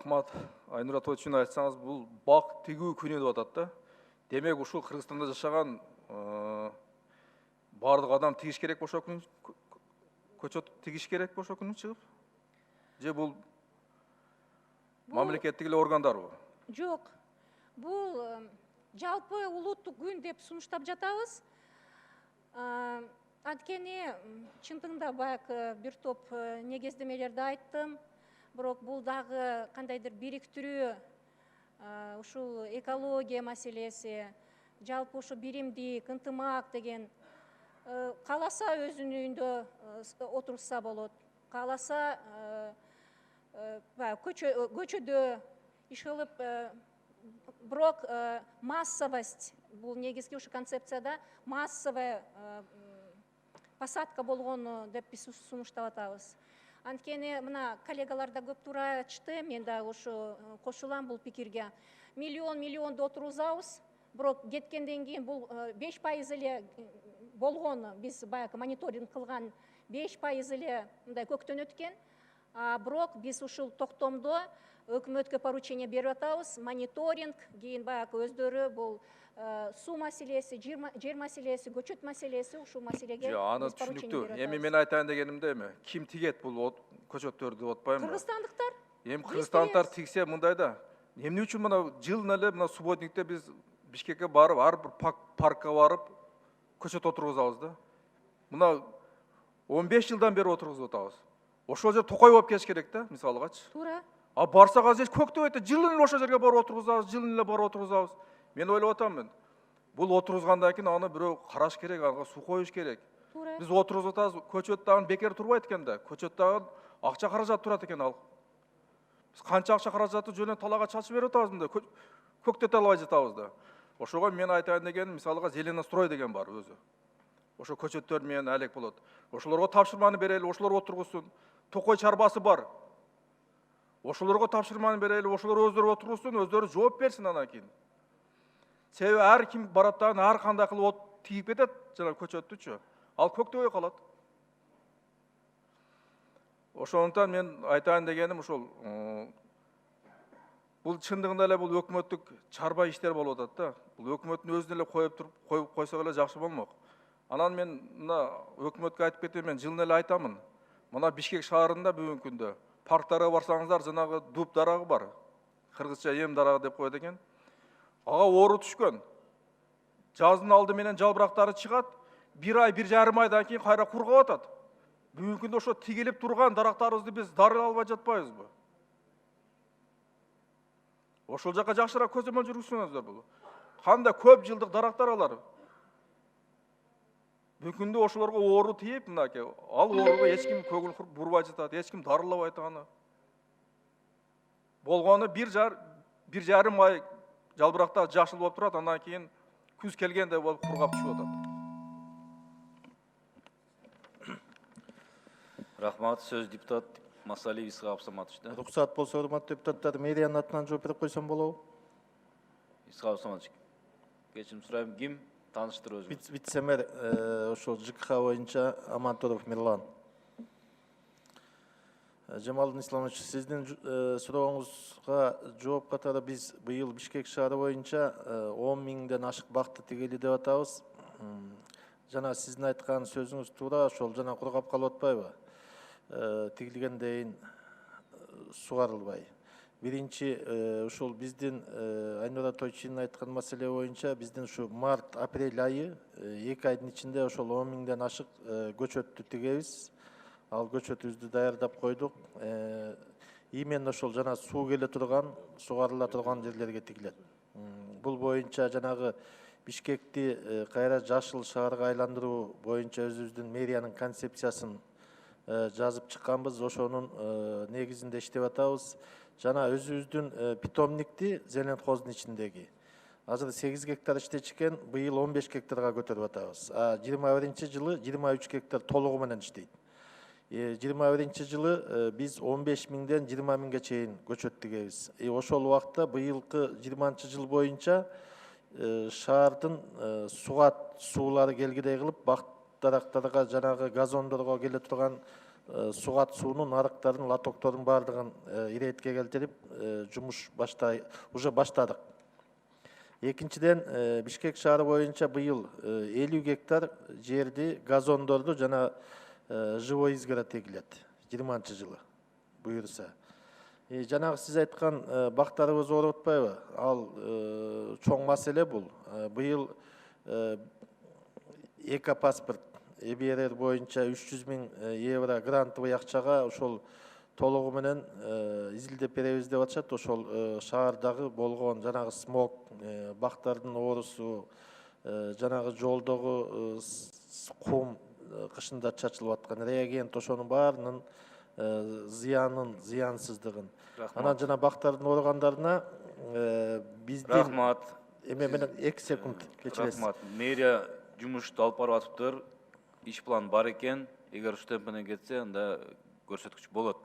Рахмат. Айнура Тойчуна айтсаңыз, бұл бақ тегу күні деп атады да. Демек, ушул Кыргызстанда жашаган бардық адам тигиш керек болсо күн көчөт тигиш керек болсо күн чыгып? Же бул мамлекеттик эле органдарбы? Жок. Бул жалпы улуттук күн деп сунуштап жатабыз. Анткени чындыгында баягы бир топ негиздемелерди айттым. Бирок бул дагы кандайдыр бириктирүү, ушул экология маселеси, жалпы ушу биримдик, ынтымак деген кааласа өзүнүн үйүндө отурса болот. Кааласа көчөдө иш кылып, бирок массовость, бул негизги ушу концепцияда массовая посадка болгону деп биз сунуштап атабыз. Анткени мына коллегалар да көп туура айтышты, мен да ушу кошулам бул пикирге. Миллионду отургузабыз, бирок кеткенден кийин бул 5% эле болгону, биз баягы мониторинг кылган 5% эле мындай көктөн өткөн. Бирок биз ушул токтомдо өкмөткө поручение берип атабыз, мониторинг, кийин баягы өздөрү бул суу маселеси, жер маселеси, көчөт маселеси, ушул маселеге биз поручение берип атабыз. Эми мен айтайын дегенимде эми, ким тигет бул көчөттөрдү деп атпаймынбы? Кыргызстандыктар. Эми кыргызстандыктар тигсе мындайда, эмне үчүн мына жылына эле мына субботникте биз Бишкекке барып, ар бир паркка барып, көчөт отургузабыз да. Мына 15 жылдан бери отургузуп атабыз. Ошол жер Токой болуп кетиш керек да, мисалгачы. Туура. Барсак азыр көктөбөйт, жылын эле ошол жерге барып отургузабыз, жылын эле барып отургузабыз. Мен ойлоп атамын, бул отургузгандан кийин аны бирөө караш керек, ага суу коюш керек. Туура. Биз отургузуп атабыз, көчөт дагы бекер турбайт экен да. Көчөт дагы акча каражат турат экен ал. Биз канча акча каражатты жөнөп талаага чачып берип атабыз мында, көктөтө албай жатабыз да. Ошого мен айтайын дегеним, мисалга зеленострой деген бар өзү. Ошо көчөттөр менен алек болот. Ошолорго тапшырманы берели, ошолор отургузсун. Токой чарбасы бар. Ошолорго тапшырманы берели, ошолор өздөрү отургузсун, өздөрү жооп берсин анан кийин. Себеби ар ким барат дагы ар кандай кылып тигип кетет жана көчөттүчү. Ал көктөбөй калат. Ошондуктан мен айтайын дегеним ушул бул чындыгында эле бул өкмөттүк чарба иштер болуп атат да. Бул өкмөттүн өзүнө эле коюп койсок эле жакшы болмок. Анан мен мына өкмөткө айтып кетем, мен жылына эле айтамын. Мына Бишкек шаарында бүгүнкү күндө парктарга барсаңыздар, жанагы дуб дарагы бар. Кыргызча эм дарагы деп коет экен. Ага оору түшкөн. Жаздын алды менен жалбырактары чыгат, 1 ай, 1,5 айдан кийин кайра кургап атат. Бүгүнкү күндө ошо тигилип турган дарактарыбызды биз дарылай албай жатпайбызбы? Ошол жака жакшыраак көзөмөл жүргүзсөңүздөр бул. Кандай көп жылдык дарактар алар. Бүгүнкү күндө ошолорго оору тийип, мынакей, ал ооруга эч ким көңүл бурбай жатат, эч ким дарылабайт аны. Болгону 1,5 ай жалбырактар жашыл болуп турат, андан кийин күз келгенде болуп кургап түшүп атат. Рахмат, сөз депутат Масалиев Исхак Абсаматовичте. Рұқсат болса, урматтуу депутаттар, мэриянын атынан жооп берип койсом болобу? Исхак Абсаматович, кечирим сурайм, ким тааныштырып өзүңүз? Вице-мэр ошол ЖКХ боюнча Амантуров Мирлан. Жамалдин Исламович, сиздин сурооңузга жооп катары биз быйыл Бишкек шаары боюнча 10 миңден ашык бакты тигели деп атабыз. Жана сиздин айткан сөзүңүз туура, ошол жана кургап калып атпайбы? Тигилгенден сугарылбай. Биринчи ушул биздин Айнура Тойчунун айткан маселе боюнча биздин ушу март-апрель айы 2 айдын ичинде ошол 10 миңден ашык көчөттү тигебиз. Ал көчөтүбүздү даярдап койдук. Именно ошол жана суу келе турган, сугарыла турган жерлерге тигилет. Бул боюнча жанагы Бишкекти кайра жашыл шаарга айландыруу боюнча өзүбүздүн мэриянын концепциясын жазып чыкканбыз, ошонун негизинде иштеп атабыз. Жана өзүбүздүн питомникти Зеленхоздун ичиндеги азыр 8 гектар иштечкен, быйыл 15 гектарга көтөрүп атабыз. 21 жылы 23 гектар толугу менен иштейт. 21 жылы биз 15 миңден 20 миңге чейин көчөт тигебиз. Ошол убакта быйылкы 20 жыл боюнча шаардын суулары келгидей кылып, бак дарактарга, жанагы газондорго келе турган сугат суунун арыктарын лотоктордун баардыгын иретке келтирип жумуш уже баштадык. Экинчиден, Бишкек шаары боюнча быйыл 50 гектар жерди газондорду жана живой изгородь эгилет 20-жылы буюрса. Жанагы сиз айткан бактарыбыз ооруп атпайбы? Ал чоң маселе бул. Быйыл эко-паспорт ЭБРР боюнча 300 000 евро грантовый акчага ошол толугу менен изилдеп беребиз деп атышат. Ошол шаардагы болгон жанагы смог, бактардын оорусу, жанагы жолдогу кум кышында чачылып аткан реагент, ошонун баарынын зыянсыздыгын. Анан жана бактардын ооругандарына биздин Рахмат. эме менен 2 секунд кечиресиз. Рахмат. Мэрия жумушту алып барып атыптыр. Иш план бар экен. Эгер ушу темп менен кетсе, анда көрсөткүч болот.